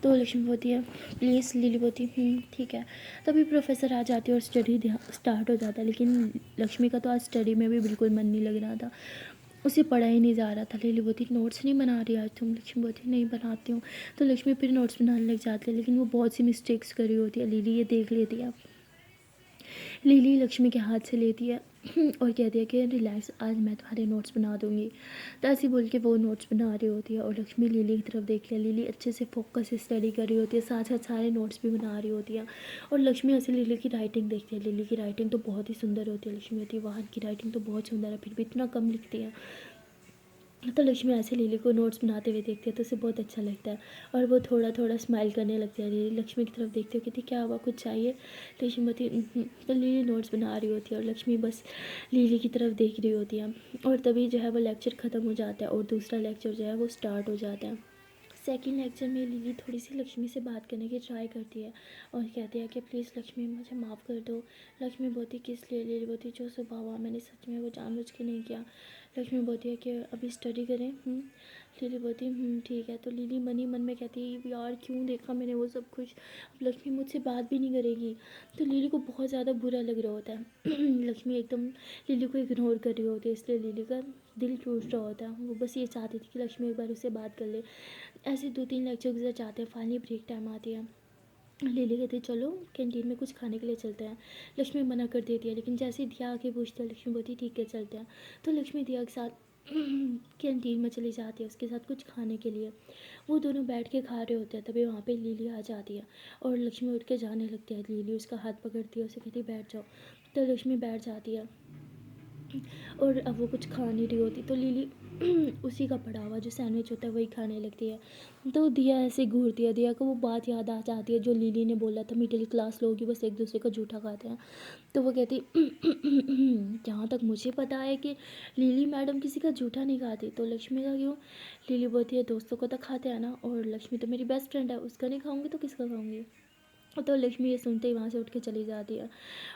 A: तो लक्ष्मी होती है प्लीज़। लिली होती ठीक है। तभी प्रोफेसर आ जाती है और स्टडी स्टार्ट हो जाता है, लेकिन लक्ष्मी का तो आज स्टडी में भी बिल्कुल मन नहीं लग रहा था, उसे पढ़ा ही नहीं जा रहा था। लिली बोती नोट्स नहीं बना रही आज तुम। लक्ष्मी बोती नहीं बनाती हूँ। तो लक्ष्मी फिर नोट्स बनाने लग जाती है लेकिन वो बहुत सी मिस्टेक्स कर रही होती है। लिली ये देख लेती है, लिली लक्ष्मी के हाथ से लेती है और कहती है कि रिलैक्स, आज मैं तुम्हारे नोट्स बना दूँगी। तो ऐसे बोल के वो नोट्स बना रही होती है और लक्ष्मी लिली की तरफ देख लिया। लिली अच्छे से फोकस से स्टडी कर रही होती है, साथ साथ सारे नोट्स भी बना रही होती है। और लक्ष्मी ऐसे लिली की राइटिंग देखती है। लिली की राइटिंग तो बहुत ही सुंदर होती है। लक्ष्मी होती है, वाह की राइटिंग तो बहुत सुंदर है, फिर भी इतना कम लिखती है। तो लक्ष्मी ऐसे लिली को नोट्स बनाते हुए देखती है तो उसे बहुत अच्छा लगता है और वो थोड़ा थोड़ा स्माइल करने लगती है। लिली लक्ष्मी की तरफ देखती है, कहती क्या हुआ, कुछ चाहिए? लक्ष्मी बोलती तो लिली नोट्स बना रही होती है और लक्ष्मी बस लिली की तरफ देख रही होती है। और तभी जो है वो लेक्चर ख़त्म हो जाता है और दूसरा लेक्चर जो है वो स्टार्ट हो जाता है। सेकंड लेक्चर में लिली थोड़ी सी लक्ष्मी से बात करने की ट्राई करती है और कहती है कि प्लीज़ लक्ष्मी मुझे माफ़ कर दो। लक्ष्मी बोलती किस लिए? लिली बोलती जो सुबह हुआ मैंने सच में वो जानबूझ के नहीं किया। लक्ष्मी बोलती है कि अभी स्टडी करें। लिली बोलती ठीक है। तो लिली मन ही मन में कहती है यार क्यों देखा मैंने वो सब कुछ, अब लक्ष्मी मुझसे बात भी नहीं करेगी। तो लिली को बहुत ज़्यादा बुरा लग रहा होता है। लक्ष्मी एकदम लिली को इग्नोर कर रही होती है, इसलिए लिली का दिल टूट रहा होता है। वो बस ये चाहती थी कि लक्ष्मी एक बार उससे बात कर ले। ऐसे 2-3 लेक्चर गुजर जाते हैं। फाइनली ब्रेक टाइम आती है। लिली कहती है चलो कैंटीन में कुछ खाने के लिए चलते हैं। लक्ष्मी मना कर देती है, लेकिन जैसे ही दिया आके पूछती है लक्ष्मी बोलती ठीक है चलते हैं। तो लक्ष्मी दिया के साथ कैंटीन में चली जाती है उसके साथ कुछ खाने के लिए। वो दोनों बैठ के खा रहे होते हैं, तभी वहाँ पे लिली आ जाती है और लक्ष्मी उठ के जाने लगती है। लिली उसका हाथ पकड़ती है, उसे कहती है बैठ जाओ। तो लक्ष्मी बैठ जाती है और अब वो कुछ खा नहीं रही होती तो लिली उसी का पड़ा हुआ जो सैंडविच होता है वही खाने लगती है। तो दिया ऐसे घूरती है, दिया को वो बात याद आ जाती है जो लिली ने बोला था मिडिल क्लास लोग ही बस एक दूसरे का जूठा खाते हैं। तो वो कहती जहाँ तक मुझे पता है कि लिली मैडम किसी का जूठा नहीं खाती। तो लक्ष्मी का क्यों? लिली बोलती है दोस्तों को तो खाते हैं ना, और लक्ष्मी तो मेरी बेस्ट फ्रेंड है, उसका नहीं खाऊंगी तो किसका खाऊंगी। तो लक्ष्मी ये सुनते ही वहाँ से उठ के चली जाती है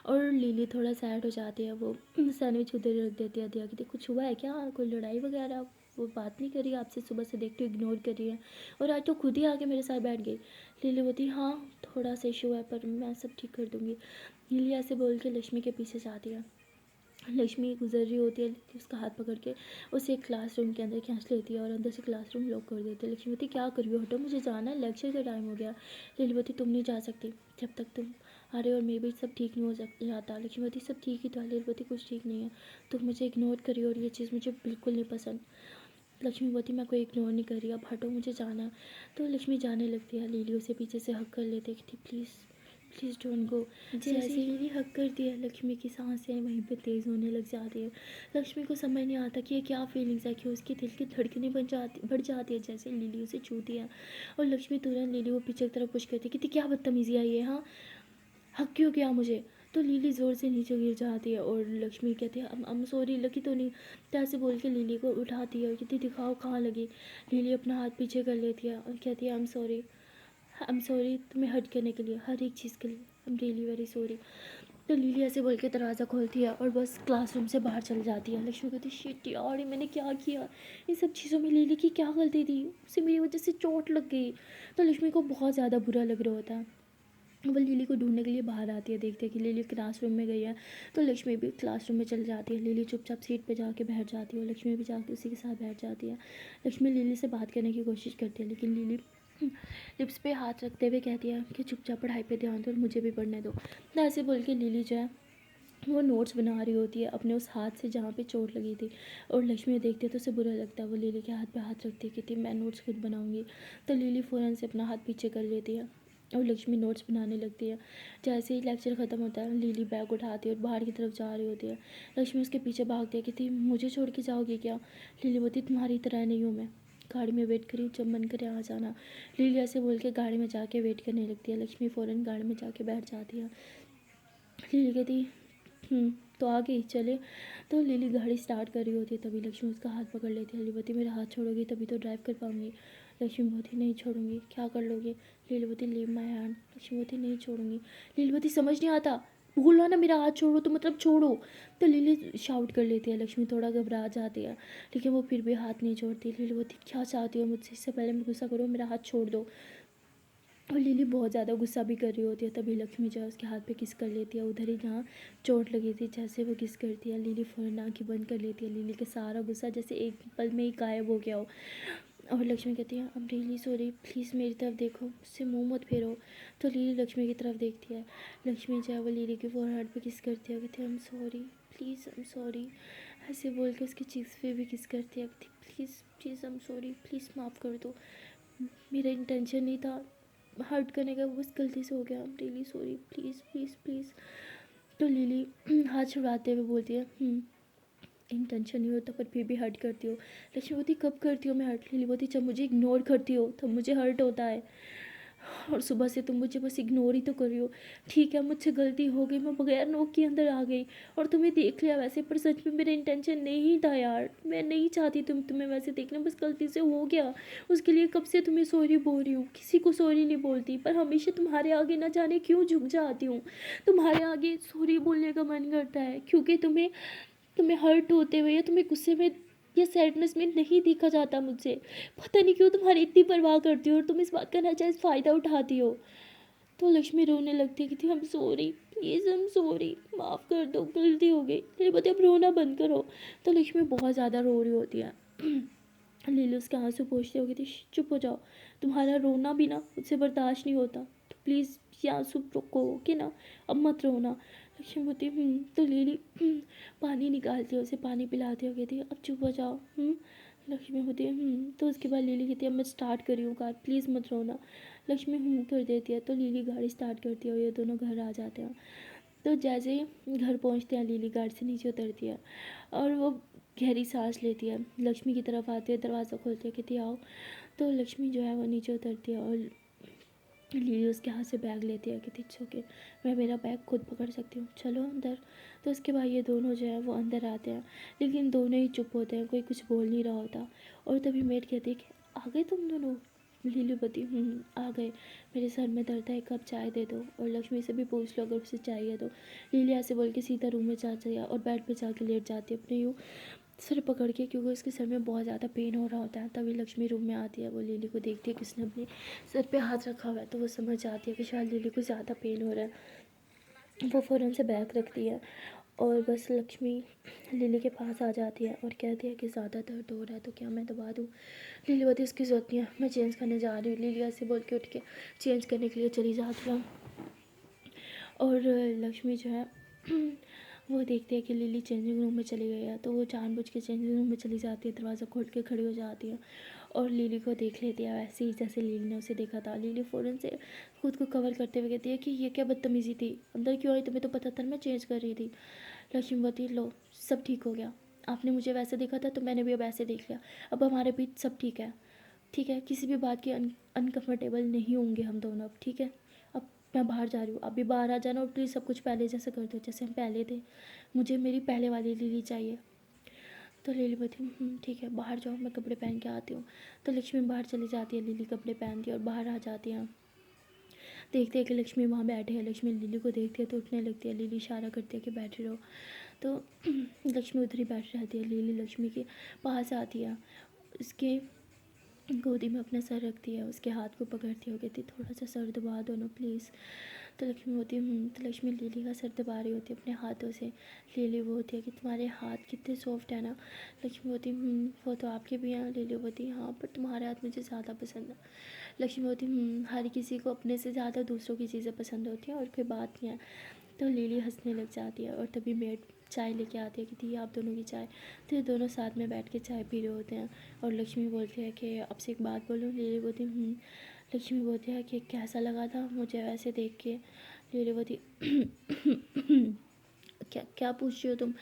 A: और लिली थोड़ा सैड हो जाती है। वो सैंडविच उधर ही रख देती है। दिया कि कुछ हुआ है क्या, कोई लड़ाई वगैरह? वो बात नहीं करी आपसे, सुबह से देखती हूँ इग्नोर कर रही है और आज तो खुद ही आके मेरे साथ बैठ गई। लिली बोलती हाँ थोड़ा सा इशू है पर मैं सब ठीक कर दूँगी। लिली ऐसे बोल के लक्ष्मी के पीछे जाती है। लक्ष्मी गुजर रही होती है, उसका हाथ पकड़ के उसे एक क्लासरूम के अंदर खींच लेती है और अंदर से क्लासरूम लॉक कर देती है। लक्ष्मी बोलती क्या कर रही हो, हटो मुझे जाना है, लेक्चर का टाइम हो गया। लिली बोलती तुम नहीं जा सकती जब तक तुम आ रहे हो और मे भी सब ठीक नहीं हो जाता। लक्ष्मी बोलती सब ठीक ही था। लिली बोलती कुछ ठीक नहीं है, तुम मुझे इग्नोर करी और ये चीज़ मुझे बिल्कुल नहीं पसंद। लक्ष्मी बोलती मैं कोई इग्नोर नहीं कर रही, अब हटो मुझे जाना है। तो लक्ष्मी जाने लगती है। लिली उसे पीछे से हक कर लेती है कि प्लीज़ प्लीज़ डोंट गो। जैसे ही लिली हक करती है लक्ष्मी की सांसें वहीं पे तेज़ होने लग जाती है। लक्ष्मी को समझ नहीं आता कि ये क्या फीलिंग्स है, कि उसकी दिल की धड़कनें बढ़ जाती है जैसे लिली उसे छूती है। और लक्ष्मी तुरंत लिली को पीछे की तरफ पुश करती है कि क्या बदतमीजी आई है, हाँ हक क्यों किया मुझे। तो लिली ज़ोर से नीचे गिर जाती है और लक्ष्मी कहती है I'm सॉरी, लकी तो नहीं। तो ऐसे बोल के लिली को उठाती है और कहती दिखाओ कहाँ लगी। लिली अपना हाथ पीछे कर लेती है और कहती है आई एम सॉरी तुम्हें हर्ट करने के लिए, हर एक चीज़ के लिए I am really very sorry. तो लिली ऐसे बोल के दरवाज़ा खोलती है और बस क्लासरूम से बाहर चली जाती है। लक्ष्मी कहती शिट यार ये मैंने क्या किया, इन सब चीज़ों में लिली की क्या गलती थी, उसे मेरी वजह से चोट लग गई। तो लक्ष्मी को बहुत ज़्यादा बुरा लग रहा होता है। वो लिली को ढूंढने के लिए बाहर आती है, देखती है कि लिली क्लासरूम में गई है। तो लक्ष्मी भी क्लासरूम में चल जाती है। लिली चुपचाप सीट पे जाके बैठ जाती है और लक्ष्मी भी जाके उसी के साथ बैठ जाती है। लक्ष्मी लिली से बात करने की कोशिश करती है, लेकिन लिली लिप्स पे हाथ रखते हुए कहती है कि चुपचाप पढ़ाई पे ध्यान दो और मुझे भी पढ़ने दो। तो ऐसे बोल के लिली जो है वो नोट्स बना रही होती है अपने उस हाथ से जहाँ पे चोट लगी थी। और लक्ष्मी देखती है तो उसे बुरा लगता है। वो लिली के हाथ पे हाथ रखती है, कहती मैं नोट्स खुद बनाऊंगी। तो लिली फ़ौरन से अपना हाथ पीछे कर लेती है और लक्ष्मी नोट्स बनाने लगती है। जैसे ही लेक्चर ख़त्म होता है लिली बैग उठाती है और बाहर की तरफ जा रही होती है। लक्ष्मी उसके पीछे भागती है, कहती मुझे छोड़ के जाओगी क्या? लिली बोलती तुम्हारी तरह नहीं हूँ मैं, गाड़ी में वेट करी, जब मन करे आ जाना। लिली ऐसे बोल के गाड़ी में जाके वेट करने लगती है। लक्ष्मी फ़ौरन गाड़ी में जाके बैठ जाती है। लिली कहती तो आ गई चले। तो लिली गाड़ी स्टार्ट कर रही होती है, तभी लक्ष्मी उसका हाथ पकड़ लेती है। लिली बोलती मेरा हाथ छोड़ोगी तभी तो ड्राइव कर पाऊंगी। लक्ष्मी बोलती नहीं छोड़ूंगी, क्या कर लोगे? लिली बोलती लीव माई हैंड। लक्ष्मी बोलती नहीं छोड़ूंगी। लिली बोलती समझ नहीं आता, बोलो ना मेरा हाथ छोड़ो तो मतलब छोड़ो। तो लिली शाउट कर लेती है। लक्ष्मी थोड़ा घबरा जाती है, लेकिन वो फिर भी हाथ नहीं छोड़ती। लिली बोलती क्या चाहती हो मुझसे, इससे पहले मैं गुस्सा करूँ, मेरा हाथ छोड़ दो। और लिली बहुत ज़्यादा गुस्सा भी कर रही होती है, तभी लक्ष्मी जो है उसके हाथ पे किस कर लेती है, उधर ही जहाँ चोट लगी थी जैसे वो किस करती है। लिली फ़ौरन आँखें बंद कर लेती है। लिली का सारा गुस्सा जैसे एक पल में ही गायब हो गया हो। और लक्ष्मी कहती है I am really sorry, please मेरी तरफ देखो, मुझसे मुँह मत फेरो। तो लिली लक्ष्मी की तरफ देखती है। लक्ष्मी जो है वो लिली के फोरहेड पे किस करती है, कहती है I am sorry, please I am sorry, ऐसे बोल के उसकी चीक्स पे भी किस करती है। Please please I am sorry, please माफ़ कर दो, मेरा इंटेंशन नहीं था हर्ट करने का, बस गलती से हो गया, I am really sorry, please please please. तो लिली हाथ छुड़ाते हुए बोलती है इंटेंशन नहीं होता पर फिर भी हर्ट करती हो। लक्ष्मी बोलती कब करती हो मैं हर्ट? लिली बोलती जब मुझे इग्नोर करती हो तब मुझे हर्ट होता है, और सुबह से तुम मुझे बस इग्नोर ही तो कर रही हो। ठीक है मुझसे गलती हो गई, मैं बगैर नोक के अंदर आ गई और तुम्हें देख लिया वैसे, पर सच में मेरा इंटेंशन नहीं था यार, मैं नहीं चाहती तुम्हें वैसे देखना, बस गलती से हो गया। उसके लिए कब से तुम्हें सॉरी बोल रही हूँ, किसी को सॉरी नहीं बोलती पर हमेशा तुम्हारे आगे ना जाने क्यों झुक जाती हूँ। तुम्हारे आगे सॉरी बोलने का मन करता है क्योंकि तुम्हें तुम्हें हर्ट होते हुए या तुम्हें गुस्से में या सैडनेस में नहीं देखा जाता मुझसे। पता नहीं क्यों तुम्हारी इतनी परवाह करती हो और तुम इस बात का नाजायज़ फ़ायदा उठाती हो। तो लक्ष्मी रोने लगती है कि थी हम सॉरी, प्लीज़ हम सॉरी, माफ़ कर दो, गलती हो गई। मेरे बच्चे अब रोना बंद करो। तो लक्ष्मी बहुत ज़्यादा रो रही होती है। लीली उसके आंसू पोंछती होगी थी, चुप हो जाओ, तुम्हारा रोना भी ना मुझसे बर्दाश्त नहीं होता, तो प्लीज़ ये आंसू रोको ओके ना, अब मत रोना। लक्ष्मी बोलती तो लीली पानी निकालती है, उसे पानी पिलाती हो गई थी, अब चुप हो जाओ। लक्ष्मी होती है तो उसके बाद लीली कहती है मैं स्टार्ट कर रही हूँ कार, प्लीज़ मत रोना। लक्ष्मी कर देती है, तो लीली गाड़ी स्टार्ट करती है और ये दोनों घर आ जाते हैं। तो जैसे ही घर पहुंचते हैं लिली गाड़ी से नीचे उतरती है और वो गहरी सांस लेती है, लक्ष्मी की तरफ आती है, दरवाज़ा खोलती है, कहती आओ। तो लक्ष्मी जो है वो नीचे उतरती है और लिली उसके हाथ से बैग लेती है, कहती इट्स ओके, मैं मेरा बैग खुद पकड़ सकती हूँ, चलो अंदर। तो उसके बाद ये दोनों जो है वो अंदर आते हैं, लेकिन दोनों ही चुप होते हैं, कोई कुछ बोल नहीं रहा होता। और तभी मेड कहती है कि आ गए तुम दोनों? लिली बती आ गए, मेरे सर में दर्द है, एक कप चाय दे दो, और लक्ष्मी से भी पूछ लो अगर उसे चाहिए तो। लिली ऐसे बोल के सीधा रूम में जा जाती और बेड पे जाके लेट जाती है अपने यूँ सिर पकड़ के, क्योंकि उसके सर में बहुत ज़्यादा पेन हो रहा होता है। तभी लक्ष्मी रूम में आती है, वो लिली को देखती है कि उसने अपने सर पे हाथ रखा हुआ है, तो वो समझ जाती है कि शायद लिली को ज़्यादा पेन हो रहा है। वो फ़ौरन से बैग रखती है और बस लक्ष्मी लिली के पास आ जाती है और कहती है कि ज़्यादा दर्द हो रहा है तो क्या मैं दबा दूँ? लिली बोलती है उसकी ज़रूरत नहीं है, मैं चेंज करने जा रही हूँ। लिली ऐसे बोल के उठ के चेंज करने के लिए चली जाती है और लक्ष्मी जो है वो देखती है कि लिली चेंजिंग रूम में चली गई है, तो वो जानबूझ के चेंजिंग रूम में चली जाती है, दरवाज़ा खोल के खड़ी हो जाती है और लिली को देख लेती है वैसे ही जैसे लिली ने उसे देखा था। लिली फ़ौरन से खुद को कवर करते हुए कहती है कि ये क्या बदतमीज़ी थी, अंदर क्यों आई? तुम्हें तो पता था मैं चेंज कर रही थी। लक्ष्मी बोलती लो सब ठीक हो गया, आपने मुझे वैसे देखा था तो मैंने भी अब ऐसे देख लिया, अब हमारे बीच सब ठीक है, ठीक है, किसी भी बात की अनकम्फर्टेबल नहीं होंगे हम दोनों अब, ठीक है। अब मैं बाहर जा रही हूँ, अभी बाहर आ जाना और प्लीज़ सब कुछ पहले जैसे कर दो जैसे हम पहले थे, मुझे मेरी पहले वाली लिली चाहिए। तो लिली बोलती ठीक है बाहर जाओ, मैं कपड़े पहन के आती हूँ। तो लक्ष्मी बाहर चली जाती है, लिली कपड़े पहनती है और बाहर आ जाती है। देखते हैं कि लक्ष्मी वहाँ बैठे है, लक्ष्मी लिली को देखती है तो उठने लगती है, लिली इशारा करती है कि बैठे रहो। तो लक्ष्मी उधर ही बैठ जाती है, लिली लक्ष्मी के पास आती है, उसके गोदी में अपना सर रखती है, उसके हाथ को पकड़ती है, कहती थोड़ा सा सर दबा दो ना प्लीज़। तो लक्ष्मी होती है तो लक्ष्मी लिली का सर दबा रही होती है अपने हाथों से। लिली वो होती है कि तुम्हारे हाथ कितने सॉफ्ट है ना। लक्ष्मी होती वो तो आपके भी हैं। लिली होती हाँ पर तुम्हारे हाथ मुझे ज़्यादा पसंद है। लक्ष्मी होती हर किसी को अपने से ज़्यादा दूसरों की चीज़ें पसंद होती हैं और कोई बात नहीं है। तो लिली हंसने लग जाती है और तभी मेड चाय लेके आती है कि थी आप दोनों की चाय। तो ये दोनों साथ में बैठ के चाय पी रहे होते हैं और लक्ष्मी बोलती है कि आपसे एक बात बोलूँ। लिली बोलती लक्ष्मी बोलती है कि कैसा लगा था मुझे वैसे देख के। लिली बोलती क्या क्या पूछ रही हो तुम?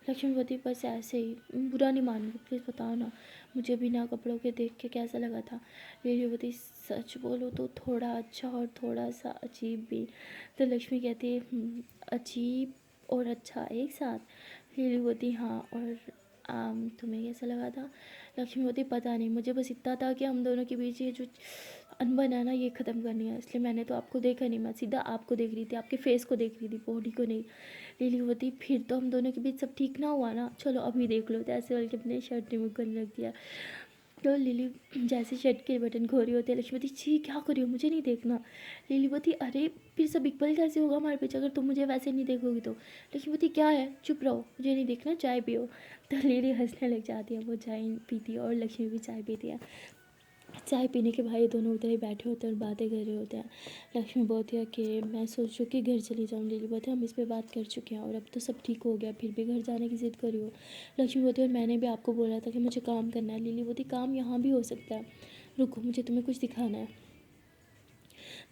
A: लक्ष्मी बोलती बस ऐसे ही, बुरा नहीं मानूंगी, प्लीज़ बताओ ना मुझे बिना कपड़ों के देख के कैसा लगा था। लिली बोलती सच बोलो तो थोड़ा अच्छा और थोड़ा सा अजीब भी। तो लक्ष्मी कहती अजीब और अच्छा एक साथ। लिली बोलती हाँ और तुम्हें कैसा लगा था? लक्ष्मी बोलती पता नहीं, मुझे बस इतना था कि हम दोनों के बीच ये जो अनबन है ना ये ख़त्म करनी है, इसलिए मैंने तो आपको देखा नहीं, मैं सीधा आपको देख रही थी, आपके फेस को देख रही थी, बॉडी को नहीं। लिली बोलती फिर तो हम दोनों के बीच सब ठीक ना हुआ ना, चलो अभी देख लो। तो ऐसे बोल के अपने शर्ट रिमूव करने लग दिया। तो लिली जैसे शर्ट के बटन खोल रही होती है, लक्ष्मी बोलती छी क्या कर रही हो, मुझे नहीं देखना। लिली बोलती अरे फिर सब इक्वल कैसे होगा हमारे बीच, अगर तुम मुझे वैसे नहीं देखोगी तो। लक्ष्मी बोलती क्या है चुप रहो, मुझे नहीं देखना, चाय पियो। तो लिली हंसने लग जाती है, वो चाय पीती है और लक्ष्मी भी चाय पीती है। चाय पीने के बाद ये दोनों उधर ही बैठे होते हैं और बातें कर रहे होते हैं। लक्ष्मी बोलती है कि मैं सोचूं कि घर चली जाऊँ। लिली बोलती है हम इस पे बात कर चुके हैं और अब तो सब ठीक हो गया, फिर भी घर जाने की ज़िद करी हो। लक्ष्मी बोलती है और मैंने भी आपको बोला था कि मुझे काम करना है। लिली बोलती काम यहाँ भी हो सकता है, रुको मुझे तुम्हें कुछ दिखाना है।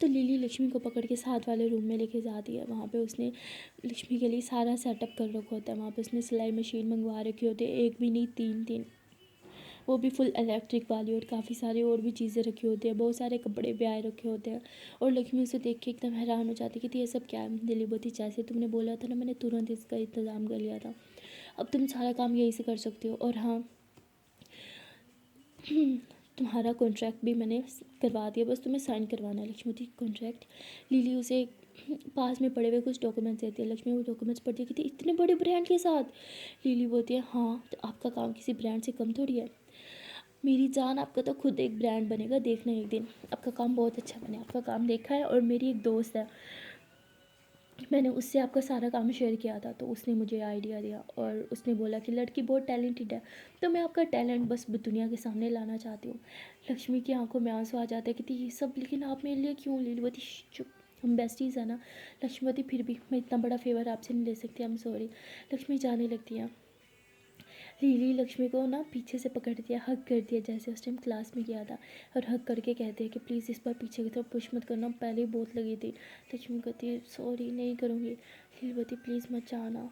A: तो लिली लक्ष्मी को पकड़ के साथ वाले रूम में लेके जाती है। वहाँ पे उसने लक्ष्मी के लिए सारा सेटअप कर रखा होता है। वहाँ पे उसने सिलाई मशीन मंगवा रखी होती है, एक भी नहीं तीन तीन, वो भी फुल इलेक्ट्रिक वाली, और काफ़ी सारी और भी चीज़ें रखी होती हैं, बहुत सारे कपड़े भी आए रखे होते हैं। और लक्ष्मी उसे देख के एकदम हैरान हो जाती है कि ये सब क्या है। दिली बोती जैसे तुमने बोला था ना, मैंने तुरंत इसका इंतज़ाम कर लिया था, अब तुम सारा काम यहीं से कर सकती हो। और हाँ, तुम्हारा कॉन्ट्रैक्ट भी मैंने करवा दिया, बस तुम्हें साइन करवाना है। लक्ष्मी थी कॉन्ट्रैक्ट। लिली उसे पास में पड़े हुए कुछ डॉक्यूमेंट्स देती है। लक्ष्मी वो डॉक्यूमेंट्स पढ़ती है कि इतने बड़े ब्रांड के साथ। लिली बोलती है हाँ, तो आपका काम किसी ब्रांड से कम थोड़ी है मेरी जान, आपका तो खुद एक ब्रांड बनेगा, देखना एक दिन आपका काम बहुत अच्छा बने। आपका काम देखा है, और मेरी एक दोस्त है, मैंने उससे आपका सारा काम शेयर किया था, तो उसने मुझे आइडिया दिया और उसने बोला कि लड़की बहुत टैलेंटेड है, तो मैं आपका टैलेंट बस दुनिया के सामने लाना चाहती हूँ। लक्ष्मी की आंखों में आंसू आ जाते हैं कि ये सब, लेकिन आप मेरे लिए क्यों। लीलवती चुप, हम बेस्टीज़ है ना। लक्ष्मीवती फिर भी मैं इतना बड़ा फेवर आपसे नहीं ले सकती, आई एम सॉरी। लक्ष्मी जाने लगती है। लिली लक्ष्मी को ना पीछे से पकड़ दिया, हग कर दिया जैसे उस टाइम क्लास में किया था, और हग करके कहते हैं कि प्लीज़ इस बार पीछे की तरफ पुश मत करना, पहले ही बहुत लगी थी। लक्ष्मी कहती है सॉरी नहीं करूँगी। लिली बोलती प्लीज़ मत जाना।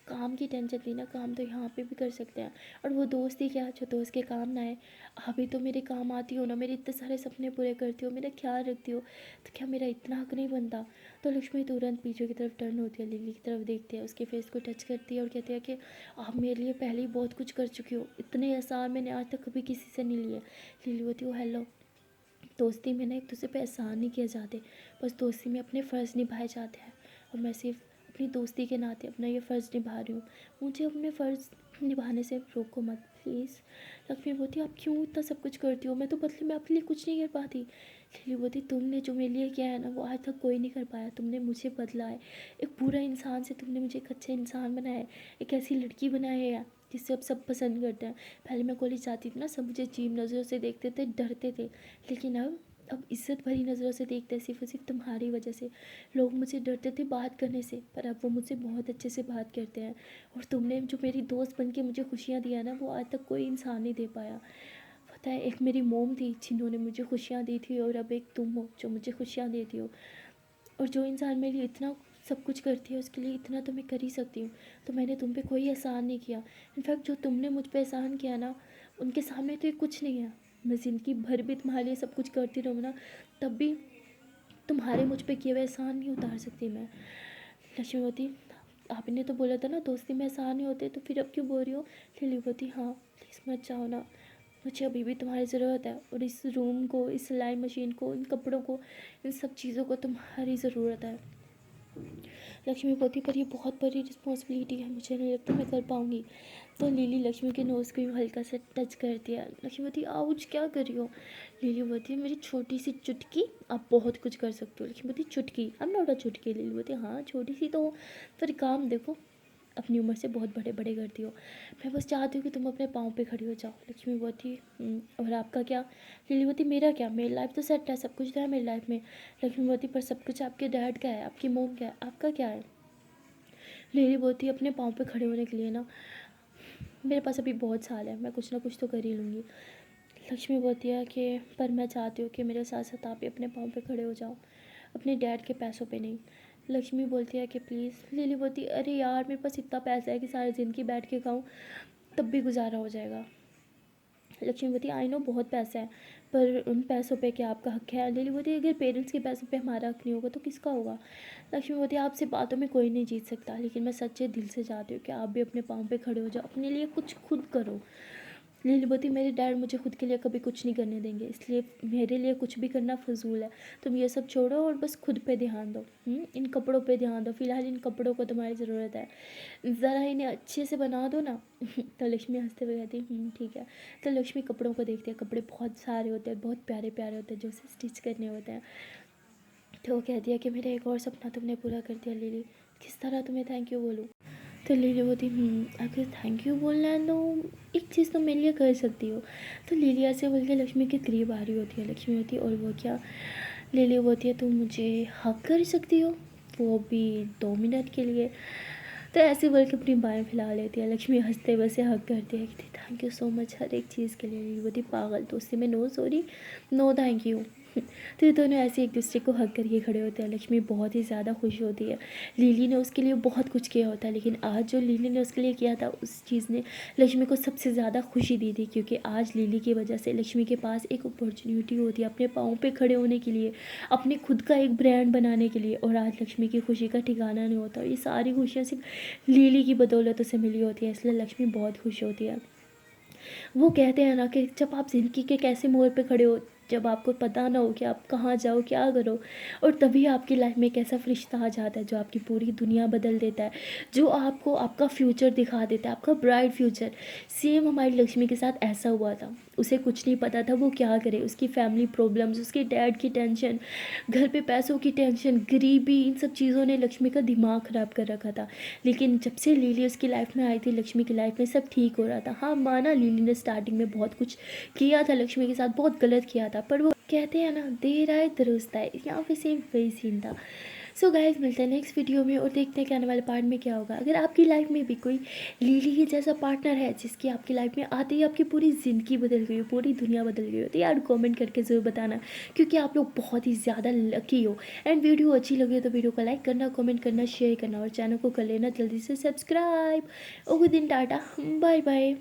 A: काम की टेंशन थी ना, काम तो यहाँ पे भी कर सकते हैं, और वो दोस्त ही क्या जो दोस्त के काम ना आए। अभी तो मेरे काम आती हो ना, मेरे इतने सारे सपने पूरे करती हो, मेरा ख्याल रखती हो, तो क्या मेरा इतना हक नहीं बनता। तो लक्ष्मी तुरंत पीछे की तरफ टर्न होती है, लिली की तरफ देखती है, उसके फेस को टच करती है और कहती है कि आप मेरे लिए पहले ही बहुत कुछ कर चुकी हो, इतने एहसान मैंने आज तक कभी किसी से नहीं लिए। लिली बोलती हो हेलो, दोस्ती में ना एक दूसरे पे एहसान नहीं किए जाते, बस दोस्ती में अपने फ़र्ज़ निभाए जाते हैं, और मैं सिर्फ अपनी दोस्ती के नाते अपना ये फ़र्ज़ निभा रही हूँ, मुझे अपने फ़र्ज़ निभाने से रोको मत प्लीज़। लक्ष्मी बोलती आप क्यों इतना सब कुछ करती हो, मैं तो बदले में आपके लिए कुछ नहीं कर पाती। लिली बोलती तुमने जो मेरे लिए किया है ना, वो आज तक कोई नहीं कर पाया, तुमने मुझे बदला है, एक बुरा इंसान से तुमने मुझे एक अच्छा इंसान बनाया है, एक ऐसी लड़की बनाई है जिससे अब सब पसंद करते हैं। पहले मैं कॉलेज जाती थी ना, सब मुझे अजीब नज़रों से देखते थे, डरते थे, लेकिन अब इज़्ज़त भरी नज़रों से देखते हैं, सिर्फ और सिर्फ तुम्हारी वजह से। लोग मुझसे डरते थे बात करने से, पर अब वो मुझसे बहुत अच्छे से बात करते हैं, और तुमने जो मेरी दोस्त बन के मुझे खुशियाँ दिया ना, वो आज तक कोई इंसान नहीं दे पाया। पता है, एक मेरी मोम थी जिन्होंने मुझे खुशियाँ दी थी, और अब एक तुम हो जो मुझे खुशियाँ देती हो, और जो इंसान मेरे लिए इतना सब कुछ करती है, उसके लिए इतना तो मैं कर ही सकती हूँ। तो मैंने तुम पे कोई एहसान नहीं किया, इनफैक्ट जो तुमने मुझ पे एहसान किया ना, उनके सामने तो ये कुछ नहीं है। मैं ज़िंदगी भर भी तुम्हारे लिए सब कुछ करती रहूँ ना, तब भी तुम्हारे मुझ पे किए हुए एहसान नहीं उतार सकती मैं। लक्ष्मीवती, आपने तो बोला था ना दोस्ती में एहसान नहीं होते, तो फिर अब क्यों बोल रही हो। लिलीवती हाँ प्लीज़ मत जाओ ना, मुझे अभी भी तुम्हारी ज़रूरत है, और इस रूम को, इस सिलाई मशीन को, इन कपड़ों को, इन सब चीज़ों को तुम्हारी ज़रूरत है। लक्ष्मी बोलती पर ये बहुत बड़ी रिस्पॉन्सिबिलिटी है, मुझे नहीं लगता मैं कर पाऊँगी। तो लिली लक्ष्मी के नोज़ को हल्का सा टच करती है। लक्ष्मी बोलती आउच क्या कर रही हो। लिली बोलती है मेरी छोटी सी चुटकी, आप बहुत कुछ कर सकते हो। लक्ष्मी बोलती चुटकी, आई एम नॉट अ चुटकी। लिली बोलती हाँ छोटी सी तो, पर काम देखो अपनी उम्र से बहुत बड़े बड़े करती हो, मैं बस चाहती हूँ कि तुम अपने पाँव पे खड़ी हो जाओ। लक्ष्मी बोलती और आपका क्या। लिली बोलती मेरा क्या, मेरी लाइफ तो सेट है, सब कुछ तो है मेरी लाइफ में। लक्ष्मी बोलती पर सब कुछ आपके डैड का है, आपकी मोम का है, आपका क्या है। लिली बोलती अपने पाँव पे खड़े होने के लिए ना मेरे पास अभी बहुत साल है, मैं कुछ ना कुछ तो कर ही लूँगी। लक्ष्मी बोलती है कि पर मैं चाहती हूँ कि मेरे साथ साथ आप भी अपने पाँव पे खड़े हो जाओ, अपने डैड के पैसों पे नहीं। लक्ष्मी बोलती है कि प्लीज़। लिली बोलती अरे यार मेरे पास इतना पैसा है कि सारी ज़िंदगी बैठ के खाऊं तब भी गुजारा हो जाएगा। लक्ष्मी बोलती आई नो बहुत पैसा है, पर उन पैसों पे क्या आपका हक है। लिली बोलती अगर पेरेंट्स के पैसों पे हमारा हक नहीं होगा तो किसका होगा। लक्ष्मी बोलती आपसे बातों में कोई नहीं जीत सकता, लेकिन मैं सच्चे दिल से चाहती हूँ कि आप भी अपने पाँव पे खड़े हो जाओ, अपने लिए कुछ खुद करो। लीलावती मेरे डैड मुझे खुद के लिए कभी कुछ नहीं करने देंगे, इसलिए मेरे लिए कुछ भी करना फजूल है। तुम ये सब छोड़ो और बस खुद पे ध्यान दो। इन कपड़ों पे ध्यान दो, फिलहाल इन कपड़ों को तुम्हारी ज़रूरत है, ज़रा इन्हें अच्छे से बना दो ना। तो लक्ष्मी हंसते हुए कहती ठीक है। तो लक्ष्मी कपड़ों को देखती है, कपड़े बहुत सारे होते हैं, बहुत प्यारे प्यारे होते हैं जो उसे स्टिच करने होते हैं। तो वो कहती है कि मेरा एक और सपना तुमने पूरा कर दिया लिली, किस तरह तुम्हें थैंक यू बोलूँ। तो लिली बोलती अगर थैंक यू बोलना है तो एक चीज़ तो मेरे लिए कर सकती हो। तो लिली ऐसे बोल के लक्ष्मी के करीब आ रही होती है। लक्ष्मी होती है और वो क्या, लिली बोलती है तुम मुझे हक कर सकती हो, वो भी 2 मिनट के लिए। तो ऐसे बोल के अपनी बाएं फैला लेती है। लक्ष्मी हंसते हुए से हक करती है कि थैंक यू सो मच हर एक चीज़ के लिए। लिली बोलती पागल तो उससे मैं no sorry no thank you. तो ये दोनों ऐसे एक दूसरे को हक करके खड़े होते हैं। लक्ष्मी बहुत ही ज़्यादा खुश होती है। लिली ने उसके लिए बहुत कुछ किया होता है, लेकिन आज जो लिली ने उसके लिए किया था उस चीज़ ने लक्ष्मी को सबसे ज़्यादा खुशी दी थी, क्योंकि आज लिली की वजह से लक्ष्मी के पास एक अपॉर्चुनिटी होती है अपने पाँव पे खड़े होने के लिए, अपने खुद का एक ब्रांड बनाने के लिए। और आज लक्ष्मी की खुशी का ठिकाना नहीं होता। ये सारी खुशियाँ सिर्फ लिली की बदौलत से मिली होती है, इसलिए लक्ष्मी बहुत खुश होती है। वो कहते हैं ना कि जब आप ज़िंदगी के कैसे मोड़ पे खड़े हो, जब आपको पता ना हो कि आप कहाँ जाओ क्या करो, और तभी आपकी लाइफ में एक ऐसा फरिश्ता आ जाता है जो आपकी पूरी दुनिया बदल देता है, जो आपको आपका फ्यूचर दिखा देता है, आपका ब्राइट फ्यूचर। सेम हमारी लक्ष्मी के साथ ऐसा हुआ था। उसे कुछ नहीं पता था वो क्या करे, उसकी फैमिली प्रॉब्लम्स, उसके डैड की टेंशन, घर पे पैसों की टेंशन, गरीबी, इन सब चीज़ों ने लक्ष्मी का दिमाग ख़राब कर रखा था। लेकिन जब से लिली उसकी लाइफ में आई थी, लक्ष्मी की लाइफ में सब ठीक हो रहा था। हाँ माना लिली ने स्टार्टिंग में बहुत कुछ किया था लक्ष्मी के साथ, बहुत गलत किया था, पर वो कहते हैं ना देर आए दुरुस्त आए, यहाँ पे सेम वही सीन था। सो गाइज मिलते हैं नेक्स्ट वीडियो में और देखते हैं कि आने वाले पार्ट में क्या होगा। अगर आपकी लाइफ में भी कोई लिली ही जैसा पार्टनर है जिसकी आपकी लाइफ में आते ही आपकी पूरी ज़िंदगी बदल गई हो, पूरी दुनिया बदल गई हो, तो यार कमेंट करके ज़रूर बताना, क्योंकि आप लोग बहुत ही ज़्यादा लकी हो। एंड वीडियो अच्छी लगी हो तो वीडियो को लाइक करना, कमेंट करना, शेयर करना और चैनल को कर लेना जल्दी से सब्सक्राइब। ओके दिन टाटा, बाय बाय।